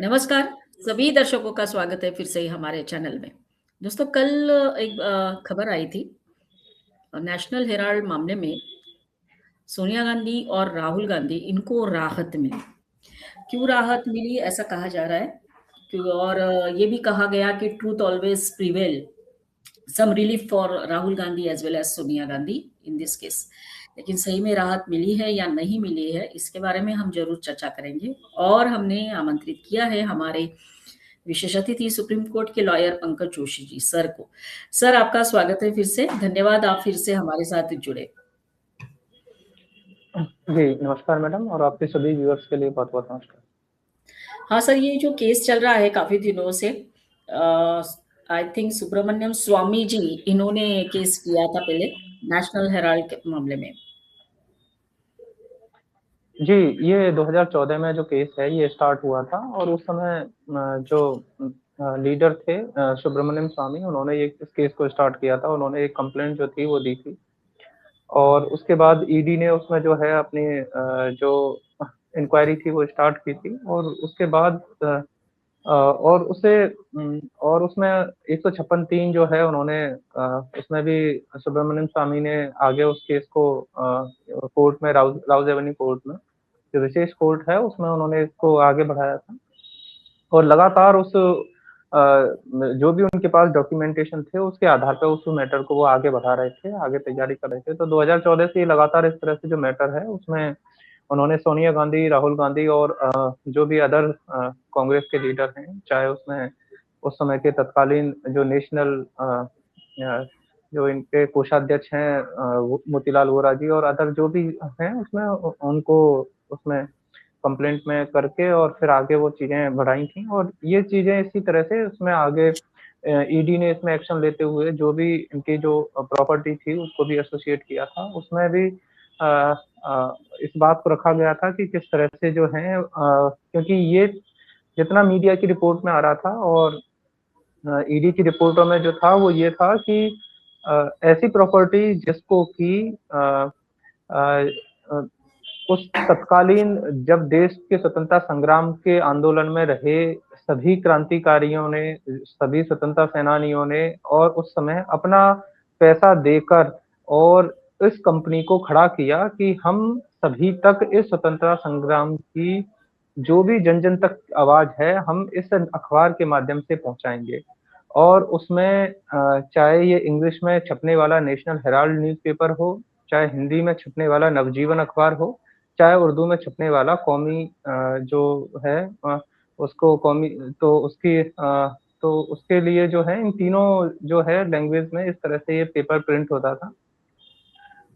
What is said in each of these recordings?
नमस्कार, सभी दर्शकों का स्वागत है फिर से हमारे चैनल में। दोस्तों कल एक खबर आई थी नेशनल हेराल्ड मामले में सोनिया गांधी और राहुल गांधी इनको राहत मिली। क्यों राहत मिली ऐसा कहा जा रहा है क्यों और ये भी कहा गया कि truth always prevail some relief for Rahul Gandhi as well as Sonia Gandhi in this case. लेकिन सही में राहत मिली है या नहीं मिली है इसके बारे में हम जरूर चर्चा करेंगे और हमने आमंत्रित किया है हमारे विशेष अतिथि सुप्रीम कोर्ट के लॉयर पंकज जोशी जी सर को। सर आपका स्वागत है फिर से, धन्यवाद आप फिर से हमारे साथ जुड़े। जी नमस्कार मैडम, और आपके सभी व्यूअर्स के लिए बहुत बहुत नमस्कार। हाँ सर, ये जो केस चल रहा है काफी दिनों से, आई थिंक सुब्रमण्यम स्वामी जी इन्होंने केस किया था पहले नेशनल हेराल्ड के मामले में। जी, ये 2014 में जो केस है ये स्टार्ट हुआ था, और उस समय जो लीडर थे सुब्रमण्यम स्वामी, उन्होंने ये इस केस को स्टार्ट किया था। उन्होंने एक कंप्लेंट जो थी वो दी थी, और उसके बाद ईडी ने उसमें जो है अपनी जो इंक्वायरी थी वो स्टार्ट की थी, और उसके बाद और उसमें 156(3) जो है उन्होंने उसमें भी सुब्रमण्यम स्वामी ने आगे उस केस को कोर्ट में राउज एवेन्यू कोर्ट में, जो विशेष कोर्ट है, उसमें उन्होंने इसको आगे बढ़ाया था। और लगातार उस जो भी उनके पास डॉक्यूमेंटेशन थे उसके आधार पर उस मैटर को वो आगे बढ़ा रहे थे, आगे तैयारी कर रहे थे। तो 2014 से लगातार इस तरह से जो मैटर है उसमें उन्होंने सोनिया गांधी, राहुल गांधी और जो भी अदर कांग्रेस के लीडर हैं, चाहे उसमें उस समय के तत्कालीन जो नेशनल जो इनके कोषाध्यक्ष हैं मोतीलाल वोरा जी, और अदर जो भी हैं, उसमें उनको उसमें कंप्लेंट में करके और फिर आगे वो चीजें बढ़ाई थी। और ये चीजें इसी तरह से उसमें आगे ईडी ने इसमें एक्शन लेते हुए जो भी इनकी जो प्रॉपर्टी थी उसको भी एसोसिएट किया था। उसमें भी इस बात को रखा गया था कि किस तरह से जो है, क्योंकि ये जितना मीडिया की रिपोर्ट में आ रहा था और ईडी की रिपोर्टों में जो था वो ये था कि ऐसी प्रॉपर्टी जिसको कि उस तत्कालीन जब देश के स्वतंत्रता संग्राम के आंदोलन में रहे सभी क्रांतिकारियों ने, सभी स्वतंत्रता सेनानियों ने, और उस समय अपना पैसा देकर और इस कंपनी को खड़ा किया कि हम सभी तक इस स्वतंत्रता संग्राम की जो भी जन जन तक आवाज है हम इस अखबार के माध्यम से पहुंचाएंगे। और उसमें चाहे ये इंग्लिश में छपने वाला नेशनल हेराल्ड न्यूज़पेपर हो, चाहे हिंदी में छपने वाला नवजीवन अखबार हो, चाहे उर्दू में छपने वाला कौमी जो है उसको कौमी, तो उसकी तो उसके लिए जो है इन तीनों जो है लैंग्वेज में इस तरह से ये पेपर प्रिंट होता था।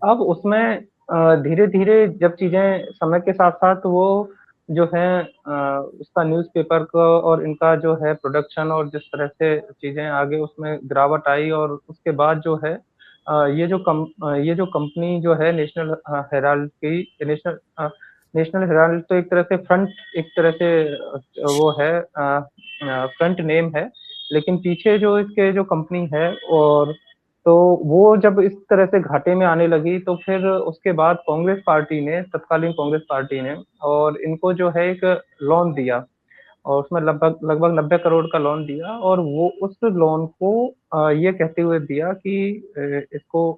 अब उसमें धीरे-धीरे जब चीज़ें समय के साथ-साथ वो जो है उसका न्यूज़पेपर को और इनका जो है प्रोडक्शन और जिस तरह से चीज़ें आगे उसमें गिरावट आई, और उसके बाद जो है ये जो कंपनी जो है नेशनल हेराल्ड की, नेशनल हेराल्ड तो एक तरह से फ्रंट, एक तरह से वो है फ्रंट नेम है, लेकिन पीछे जो इसके जो कंपनी है, और तो वो जब इस तरह से घाटे में आने लगी तो फिर उसके बाद कांग्रेस पार्टी ने, तत्कालीन कांग्रेस पार्टी ने, और इनको जो है एक लोन दिया, और उसमें लगभग लगभग 90 करोड़ का लोन दिया, और वो उस लोन को ये कहते हुए दिया कि इसको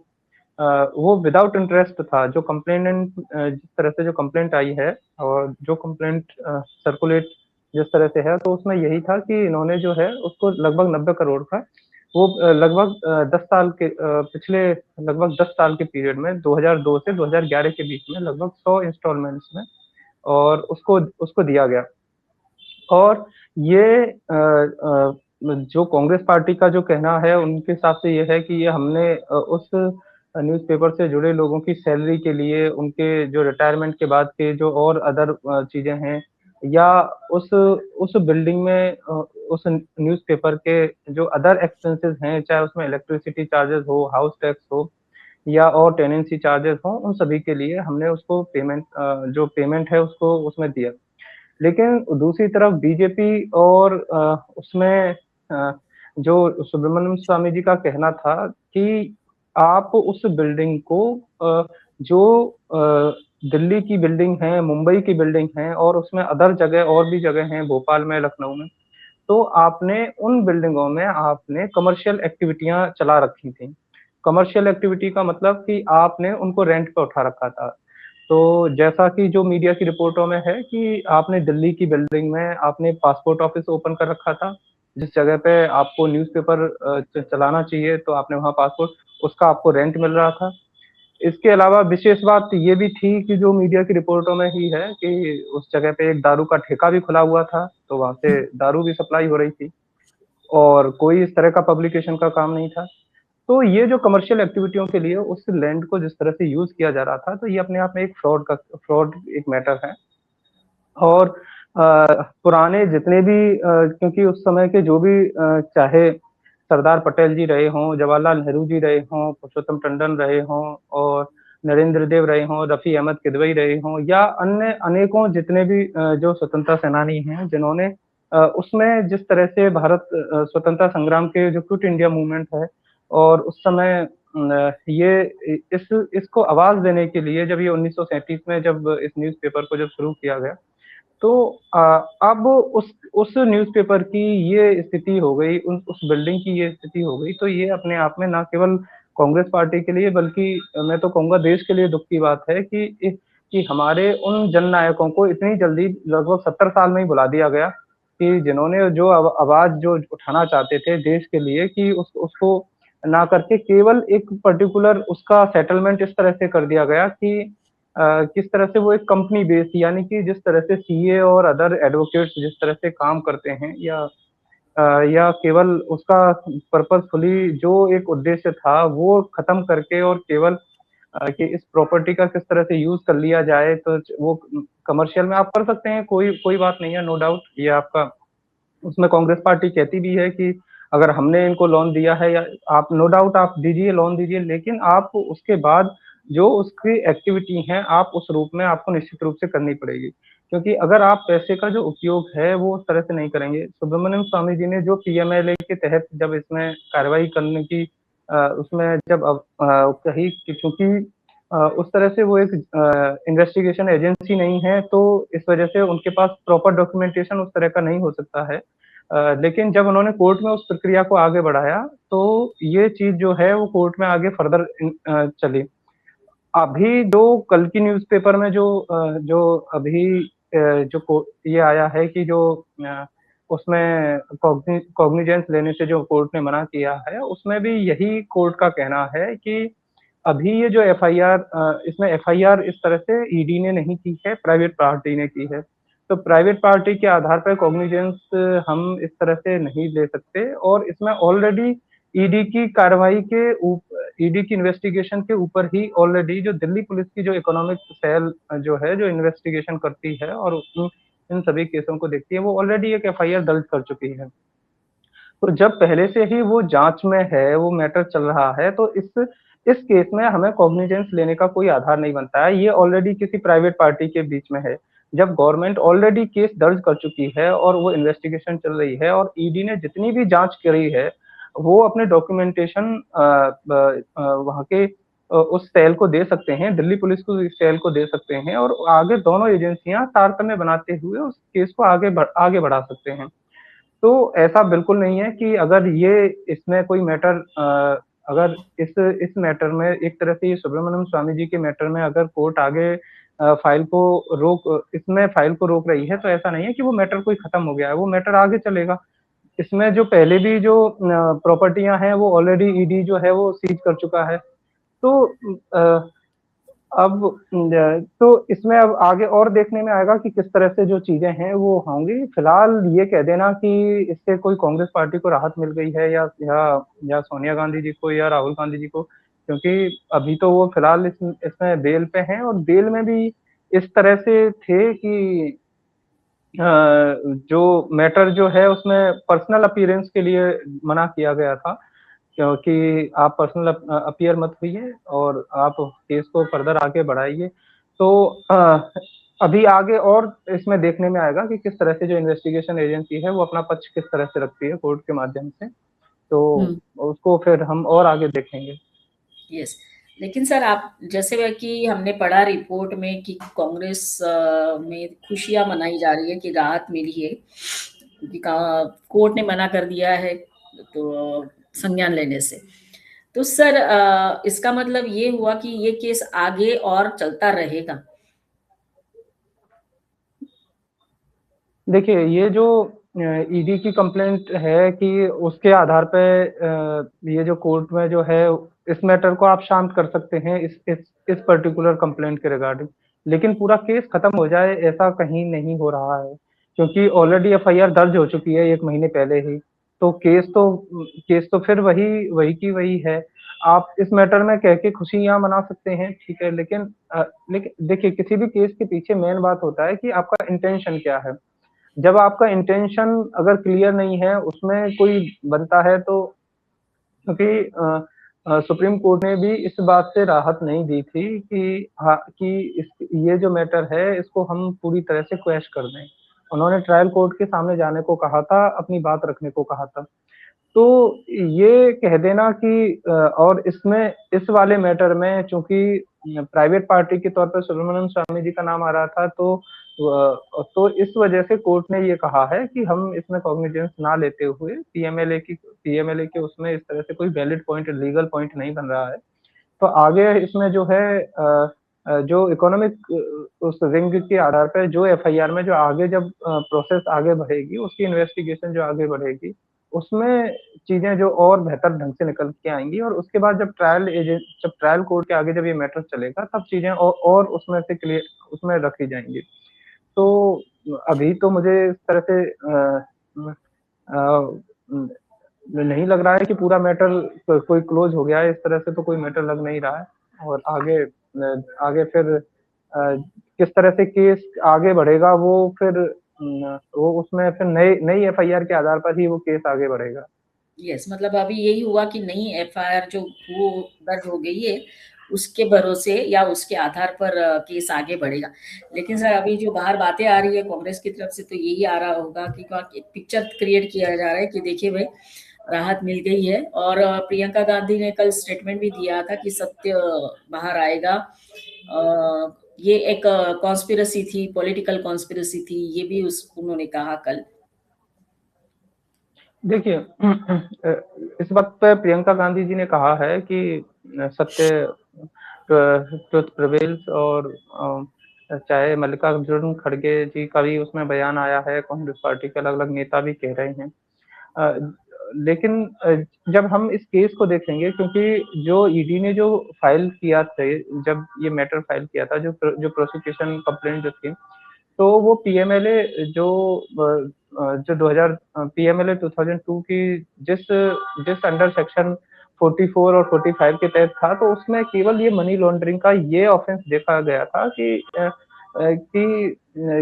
वो विदाउट इंटरेस्ट था। जो कंप्लेनेंट जिस तरह से जो कंप्लेंट आई है और जो कंप्लेंट सर्कुलेट जिस तरह से है, तो उसमें यही था कि इन्होंने जो है उसको लगभग 90 करोड़ का वो लगभग 10 साल के पिछले लगभग 10 साल के पीरियड में 2002 से 2011 के बीच में लगभग 100 इंस्टॉलमेंट्स में और उसको उसको दिया गया। और ये जो कांग्रेस पार्टी का जो कहना है उनके हिसाब से ये है कि ये हमने उस न्यूज़पेपर से जुड़े लोगों की सैलरी के लिए, उनके जो रिटायरमेंट के बाद के जो और अदर चीजें हैं, या उस बिल्डिंग में उस न्यूज़पेपर के जो अदर एक्सपेंसेस हैं, चाहे उसमें इलेक्ट्रिसिटी चार्जेस हो, हाउस टैक्स हो, या और टेनेंसी चार्जेस हो, उन सभी के लिए हमने उसको पेमेंट जो पेमेंट है उसको उसमें दिया। लेकिन दूसरी तरफ बीजेपी और उसमें जो सुब्रमण्यम स्वामी जी का कहना था कि आप उस बिल्डिंग को जो दिल्ली की बिल्डिंग है, मुंबई की बिल्डिंग है और उसमें अदर जगह और भी जगह हैं, भोपाल में, लखनऊ में। तो आपने उन बिल्डिंगों में आपने कमर्शियल एक्टिविटियाँ चला रखी थी। कमर्शियल एक्टिविटी का मतलब कि आपने उनको रेंट पे उठा रखा था। तो जैसा कि जो मीडिया की रिपोर्टों में है कि आपने दिल्ली की बिल्डिंग में आपने पासपोर्ट ऑफिस ओपन कर रखा था, जिस जगह पे आपको न्यूज़पेपर चलाना चाहिए, तो आपने वहाँ पासपोर्ट, उसका आपको रेंट मिल रहा था। इसके अलावा विशेष बात ये भी थी कि जो मीडिया की रिपोर्टों में ही है कि उस जगह पे एक दारू का ठेका भी खुला हुआ था, तो वहाँ से दारू भी सप्लाई हो रही थी और कोई इस तरह का पब्लिकेशन का काम नहीं था। तो ये जो कमर्शियल एक्टिविटियों के लिए उस लैंड को जिस तरह से यूज़ किया जा रहा था, तो ये अपने आप में एक फ्रॉड एक मैटर है। और पुराने जितने भी क्योंकि उस समय के जो भी चाहे सरदार पटेल जी रहे हों, जवाहरलाल नेहरू जी रहे हों, पुरुषोत्तम टंडन रहे हों और नरेंद्र देव रहे हों, रफ़ी अहमद किदवई रहे हों या अन्य अनेकों जितने भी जो स्वतंत्रता सेनानी हैं, जिन्होंने उसमें जिस तरह से भारत स्वतंत्रता संग्राम के जो क्विट इंडिया मूवमेंट है और उस समय ये इसको आवाज़ देने के लिए जब ये 1937 में जब इस न्यूज़पेपर को जब शुरू किया गया, तो अब उस न्यूज़पेपर की ये स्थिति हो गई, उस बिल्डिंग की ये स्थिति हो गई, तो ये अपने आप में ना केवल कांग्रेस पार्टी के लिए बल्कि मैं तो कहूँगा देश के लिए दुःख की बात है कि हमारे उन जननायकों को इतनी जल्दी लगभग 70 साल में ही भुला दिया गया कि जिन्होंने जो आवाज़ जो उठाना चाहते थे देश के लिए कि उसको ना करके केवल एक पर्टिकुलर उसका सेटलमेंट इस तरह से कर दिया गया कि किस तरह से वो एक कंपनी बेस्ड यानी कि जिस तरह से सीए और अदर एडवोकेट्स जिस तरह से काम करते हैं या केवल उसका पर्पसफुली जो एक उद्देश्य था वो खत्म करके और केवल कि इस प्रॉपर्टी का किस तरह से यूज कर लिया जाए तो वो कमर्शियल में आप कर सकते हैं, कोई कोई बात नहीं है, नो डाउट ये आपका। उसमें कांग्रेस पार्टी कहती भी है कि अगर हमने इनको लोन दिया है या आप नो डाउट आप दीजिए, लोन दीजिए, लेकिन आप उसके बाद जो उसकी एक्टिविटी है आप उस रूप में आपको निश्चित रूप से करनी पड़ेगी। क्योंकि अगर आप पैसे का जो उपयोग है वो उस तरह से नहीं करेंगे, सुब्रमण्यम स्वामी जी ने जो पीएमएलए के तहत जब इसमें कार्रवाई करने की उसमें जब कही कि चूंकि उस तरह से वो एक इन्वेस्टिगेशन एजेंसी नहीं है, तो इस वजह से उनके पास प्रॉपर डॉक्यूमेंटेशन उस तरह का नहीं हो सकता है। लेकिन जब उन्होंने कोर्ट में उस प्रक्रिया को आगे बढ़ाया, तो ये चीज़ जो है वो कोर्ट में आगे फर्दर चली। अभी जो कल की न्यूज़पेपर में जो अभी जो को ये आया है कि जो उसमें कॉग्निजेंस लेने से जो कोर्ट ने मना किया है, उसमें भी यही कोर्ट का कहना है कि अभी ये जो एफआईआर इसमें एफआईआर इस तरह से ईडी ने नहीं की है, प्राइवेट पार्टी ने की है। तो प्राइवेट पार्टी के आधार पर कॉग्निजेंस हम इस तरह से नहीं ले सकते और इसमें ऑलरेडी ईडी की कार्रवाई के ईडी की इन्वेस्टिगेशन के ऊपर ही ऑलरेडी जो दिल्ली पुलिस की जो इकोनॉमिक सेल जो है, जो इन्वेस्टिगेशन करती है और इन सभी केसों को देखती है, वो ऑलरेडी एक एफआईआर दर्ज कर चुकी है। तो जब पहले से ही वो जाँच में है, वो मैटर चल रहा है, तो इस केस में हमें कॉग्निजेंस लेने का कोई आधार नहीं बनता है। ये ऑलरेडी किसी प्राइवेट पार्टी के बीच में है। जब गवर्नमेंट ऑलरेडी केस दर्ज कर चुकी है और वो इन्वेस्टिगेशन चल रही है और ईडी ने जितनी भी जाँच करी है, वो अपने डॉक्यूमेंटेशन वहाँ के उस सेल को दे सकते हैं, दिल्ली पुलिस को इस सेल को दे सकते हैं और आगे दोनों एजेंसियाँ तारतम्य बनाते हुए उस केस को आगे बढ़ा सकते हैं। तो ऐसा बिल्कुल नहीं है कि अगर ये इसमें कोई मैटर अगर इस मैटर में एक तरह से ये सुब्रमण्यम स्वामी जी के मैटर में अगर कोर्ट आगे इसमें फाइल को रोक रही है, तो ऐसा नहीं है कि वो मैटर कोई खत्म हो गया है, वो मैटर आगे चलेगा। इसमें जो पहले भी जो प्रॉपर्टियाँ हैं, वो ऑलरेडी ईडी जो है वो सीज कर चुका है। तो अ, अब तो इसमें अब आगे और देखने में आएगा कि किस तरह से जो चीज़ें हैं वो होंगी। फिलहाल ये कह देना कि इससे कोई कांग्रेस पार्टी को राहत मिल गई है या सोनिया गांधी जी को या राहुल गांधी जी को, क्योंकि अभी तो वो फिलहाल इसमें बेल पे हैं और बेल में भी इस तरह से थे कि जो मैटर जो है उसमें पर्सनल अपीयरेंस के लिए मना किया गया था, क्योंकि आप पर्सनल अपीयर मत होइए और आप केस को फर्दर आगे बढ़ाइए। तो अभी आगे और इसमें देखने में आएगा कि किस तरह से जो इन्वेस्टिगेशन एजेंसी है वो अपना पक्ष किस तरह से रखती है कोर्ट के माध्यम से। तो हुँ, उसको फिर हम और आगे देखेंगे। यस। लेकिन सर आप जैसे वह कि हमने पढ़ा रिपोर्ट में कि कांग्रेस में खुशियां मनाई जा रही है कि राहत मिली है, क्योंकि कोर्ट ने मना कर दिया है तो संज्ञान लेने से। तो सर इसका मतलब ये हुआ कि ये केस आगे और चलता रहेगा। देखिए, ये जो ईडी की कंप्लेंट है कि उसके आधार पे ये जो कोर्ट में जो है, इस मैटर को आप शांत कर सकते हैं इस पर्टिकुलर कंप्लेंट के रिगार्डिंग। लेकिन पूरा केस खत्म हो जाए ऐसा कहीं नहीं हो रहा है, क्योंकि ऑलरेडी एफआईआर दर्ज हो चुकी है 1 महीने पहले ही। तो केस तो फिर वही वही की वही है। आप इस मैटर में कह के खुशियाँ मना सकते हैं, ठीक है, लेकिन देखिए, किसी भी केस के पीछे मेन बात होता है कि आपका इंटेंशन क्या है। जब आपका इंटेंशन अगर क्लियर नहीं है, उसमें कोई बनता है, तो क्योंकि सुप्रीम कोर्ट ने भी इस बात से राहत नहीं दी थी कि हाँ, कि ये जो मैटर है इसको हम पूरी तरह से क्वैश कर दें। उन्होंने ट्रायल कोर्ट के सामने जाने को कहा था, अपनी बात रखने को कहा था। तो ये कह देना कि और इसमें इस वाले मैटर में चूंकि प्राइवेट पार्टी के तौर पर सुब्रमण्यम स्वामी जी का नाम आ रहा था, तो इस वजह से कोर्ट ने ये कहा है कि हम इसमें कॉग्निजेंस ना लेते हुए पीएमएलए के उसमें इस तरह से कोई वैलिड पॉइंट, लीगल पॉइंट नहीं बन रहा है। तो आगे इसमें जो है जो इकोनॉमिक उस रिंग के आधार पर जो एफआईआर में जो आगे जब प्रोसेस आगे बढ़ेगी, उसकी इन्वेस्टिगेशन जो आगे बढ़ेगी, उसमें चीजें जो और बेहतर ढंग से निकल के आएंगी, और उसके बाद जब ट्रायल कोर्ट के आगे जब ये मैटर चलेगा, तब चीजें और उसमें से क्लियर उसमें रखी जाएंगी। तो अभी तो मुझे इस तरह से नहीं लग रहा है कि पूरा मैटर कोई क्लोज हो गया है। इस तरह से तो कोई मैटर लग नहीं रहा है। और आगे फिर किस तरह से केस आगे बढ़ेगा, वो फिर वो उसमें फिर नई एफआईआर के आधार पर ही वो केस आगे बढ़ेगा। यस, मतलब अभी यही हुआ कि नई एफआईआर जो वो दर्ज हो गई है, उसके भरोसे या उसके आधार पर केस आगे बढ़ेगा। लेकिन सर अभी जो बाहर बातें आ रही है कांग्रेस की तरफ से, तो यही आ रहा होगा कि एक पिक्चर क्रिएट किया जा रहा है कि देखिए भाई, राहत मिल गई है। और प्रियंका गांधी ने कल स्टेटमेंट भी दिया था कि सत्य बाहर आएगा। ये एक कॉन्स्पिरसी थी, पॉलिटिकल कॉन्स्पिरसी थी, ये भी उन्होंने कहा कल। देखिए, इस वक्त पे प्रियंका गांधी जी ने कहा है कि सत्य ट्रुथ प्रिवेल्स, और चाहे मल्लिकार्जुन खड़गे जी का भी उसमें बयान आया है, कांग्रेस पार्टी के अलग अलग नेता भी कह रहे हैं। लेकिन जब हम इस केस को देखेंगे, क्योंकि जो ईडी ने जो फाइल किया था, जब ये मैटर फाइल किया था, जो प्रोसिक्यूशन कंप्लेंट जो थी, तो वो पीएमएलए जो 2000 पीएमएलए 2002 की जिस जिस अंडर सेक्शन 44 और 45 के तहत था, तो उसमें केवल ये मनी लॉन्ड्रिंग का ये ऑफेंस देखा गया था कि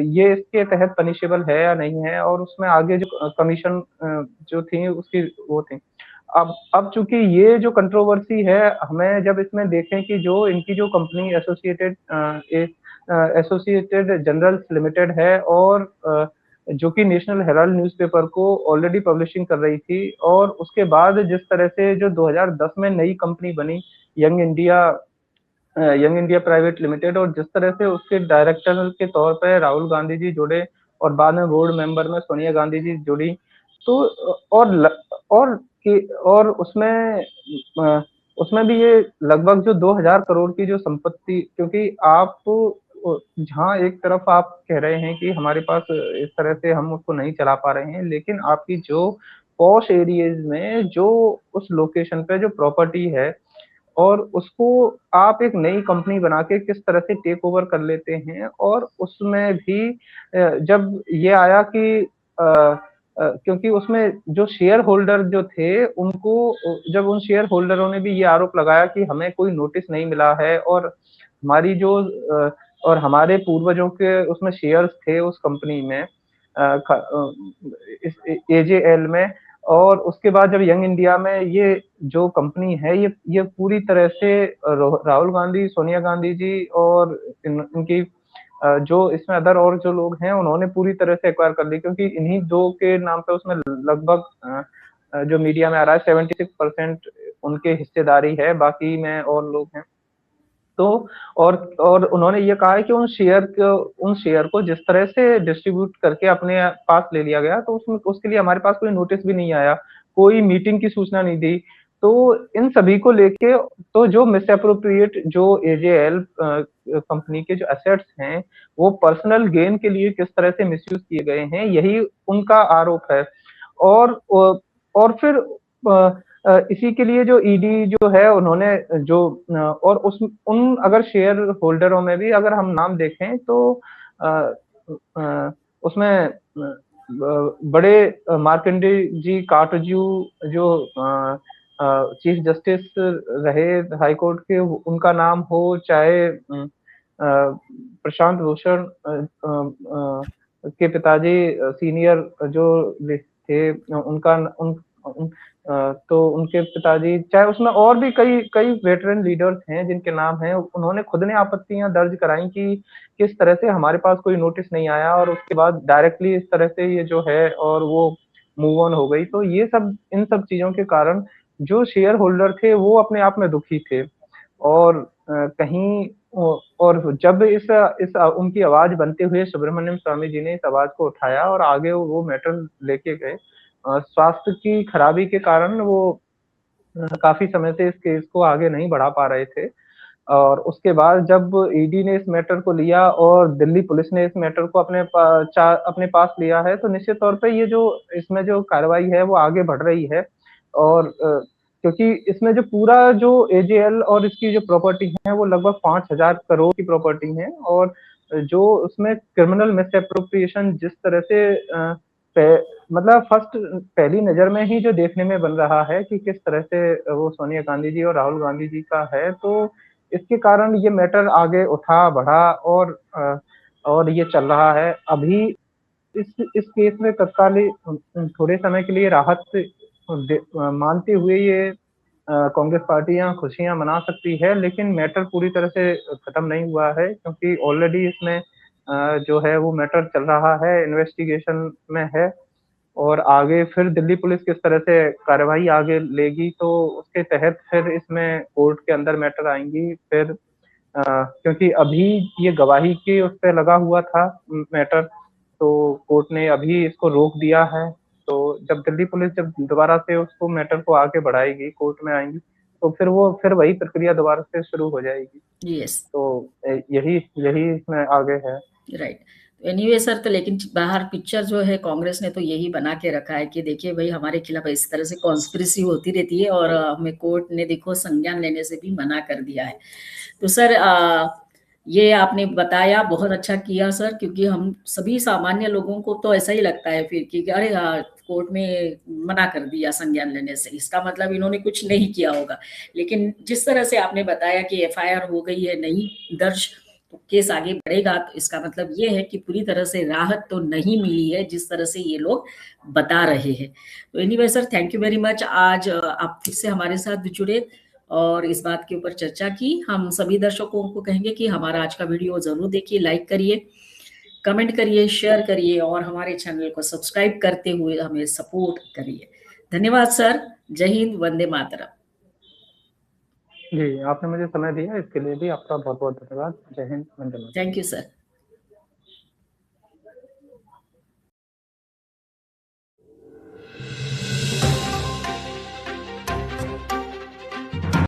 ये इसके तहत पनिशेबल है या नहीं है, और उसमें आगे जो कमीशन जो थी उसकी वो थी। अब चूंकि ये जो कंट्रोवर्सी है, हमें जब इसमें देखें कि जो इनकी जो कंपनी एसोसिएटेड जनरल्स लिमिटेड है, और जो कि नेशनल हेराल्ड न्यूज़पेपर को ऑलरेडी पब्लिशिंग कर रही थी, और उसके बाद जिस तरह से जो 2010 में नई कंपनी बनी, young India young India private limited, और जिस तरह से उसके डायरेक्टर के तौर पर राहुल गांधी जी जुड़े, और बाद में बोर्ड मेंबर में सोनिया गांधी जी जुड़ी, तो और और उसमें भी ये लगभग जो 2000 करोड़ की जो संपत्ति, क्योंकि आप जहाँ एक तरफ आप कह रहे हैं कि हमारे पास इस तरह से हम उसको नहीं चला पा रहे हैं, लेकिन आपकी जो पॉश एरियाज में जो उस लोकेशन पे जो प्रॉपर्टी है, और उसको आप एक नई कंपनी बना के किस तरह से टेक ओवर कर लेते हैं, और उसमें भी जब ये आया कि क्योंकि उसमें जो शेयर होल्डर जो थे, उनको जब उन शेयर होल्डरों ने भी ये आरोप लगाया कि हमें कोई नोटिस नहीं मिला है, और हमारी जो और हमारे पूर्वजों के उसमें शेयर्स थे उस कंपनी में, इस एजेएल में, और उसके बाद जब यंग इंडिया में ये जो कंपनी है, ये पूरी तरह से राहुल गांधी, सोनिया गांधी जी, और इनकी जो इसमें अदर और जो लोग हैं, उन्होंने पूरी तरह से एक्वायर कर ली, क्योंकि इन्हीं दो के नाम पे उसमें लगभग जो मीडिया में आ रहा है 76% उनके हिस्सेदारी है, बाकी में और लोग हैं। तो और उन्होंने ये कहा है कि उन शेयर को जिस तरह से डिस्ट्रीब्यूट करके अपने पास ले लिया गया, तो उसमें उसके लिए हमारे पास कोई नोटिस भी नहीं आया, कोई मीटिंग की सूचना नहीं दी। तो इन सभी को लेके तो जो मिसअप्रोप्रिएट जो एजेएल कंपनी के जो एसेट्स हैं, वो पर्सनल गेन के लिए किस तरह से मिसयूज किए गए हैं, यही उनका आरोप है। और और फिर इसी के लिए जो ईडी जो है उन्होंने जो और उस उन अगर शेयर होल्डरों में भी अगर हम नाम देखें तो उसमें बड़े मार्कंडेय जी काटजू जो चीफ जस्टिस रहे हाई कोर्ट के, उनका नाम हो, चाहे प्रशांत भूषण के पिताजी सीनियर जो थे, उनका उन तो उनके पिताजी, चाहे उसमें और भी कई कई वेटरन लीडर्स हैं जिनके नाम हैं, उन्होंने खुद ने आपत्तियां दर्ज कराई कि किस तरह से हमारे पास कोई नोटिस नहीं आया और उसके बाद डायरेक्टली इस तरह से ये जो है और वो मूव ऑन हो गई। तो ये सब इन सब चीजों के कारण जो शेयर होल्डर थे वो अपने आप में दुखी थे। और कहीं और जब इस उनकी आवाज बनते हुए सुब्रमण्यम स्वामी जी ने इस आवाज को उठाया और आगे वो मैटर लेके गए। स्वास्थ्य की खराबी के कारण वो काफी समय से इस केस को आगे नहीं बढ़ा पा रहे थे। और उसके बाद जब ईडी ने इस मैटर को लिया और दिल्ली पुलिस ने इस मैटर को अपने पास लिया है, तो निश्चित तौर पे ये जो इसमें जो कार्रवाई है वो आगे बढ़ रही है। और क्योंकि इसमें जो पूरा जो एजेएल और इसकी जो प्रॉपर्टी है वो लगभग 5,000 करोड़ की प्रॉपर्टी है। और जो उसमें क्रिमिनल मिसअप्रोप्रिएशन जिस तरह से मतलब पहली नजर में ही जो देखने में बन रहा है कि किस तरह से वो सोनिया गांधी जी और राहुल गांधी जी का है, तो इसके कारण ये मैटर आगे उठा बढ़ा और ये चल रहा है। अभी इस केस में तत्कालीन थोड़े समय के लिए राहत मानते हुए ये कांग्रेस पार्टियां खुशियां मना सकती है, लेकिन मैटर पूरी तरह से खत्म नहीं हुआ है, क्योंकि ऑलरेडी इसमें जो है वो मैटर चल रहा है, इन्वेस्टिगेशन में है। और आगे फिर दिल्ली पुलिस किस तरह से कार्रवाई आगे लेगी, तो उसके तहत फिर इसमें कोर्ट के अंदर मैटर आएंगी। फिर क्योंकि अभी ये गवाही के उस पर लगा हुआ था मैटर, तो कोर्ट ने अभी इसको रोक दिया है। तो जब दिल्ली पुलिस जब दोबारा से उसको मैटर को आगे बढ़ाएगी, कोर्ट में आएंगी, तो फिर वही प्रक्रिया दोबारा से शुरू हो जाएगी। यस। तो यही यही इसमें आगे है। राइट। एनीवे सर, तो लेकिन बाहर पिक्चर जो है कांग्रेस ने तो यही बना के रखा है कि देखिए भाई हमारे खिलाफ इस तरह से कॉन्स्पिरेसी होती रहती है और हमें कोर्ट ने देखो संज्ञान लेने से भी मना कर दिया है। तो सर ये आपने बताया, बहुत अच्छा किया सर, क्योंकि हम सभी सामान्य लोगों को तो ऐसा ही लगता है फिर कि अरे कोर्ट में मना कर दिया संज्ञान लेने से, इसका मतलब इन्होंने कुछ नहीं किया होगा। लेकिन जिस तरह से आपने बताया कि एफआईआर हो गई है, नहीं दर्ज, तो केस आगे बढ़ेगा, तो इसका मतलब ये है कि पूरी तरह से राहत तो नहीं मिली है जिस तरह से ये लोग बता रहे हैं। तो anyway sir, thank you very much. आज आप फिर से हमारे साथ जुड़े और इस बात के ऊपर चर्चा की। हम सभी दर्शकों को कहेंगे कि हमारा आज का वीडियो जरूर देखिए, लाइक करिए, कमेंट करिए, शेयर करिए और हमारे चैनल को सब्सक्राइब करते हुए हमें सपोर्ट करिए। धन्यवाद सर। जय हिंद, वंदे मातरम। जी, आपने मुझे समय दिया इसके लिए भी आपका बहुत बहुत धन्यवाद। जय हिंद, वंदे मातरम। Thank you sir.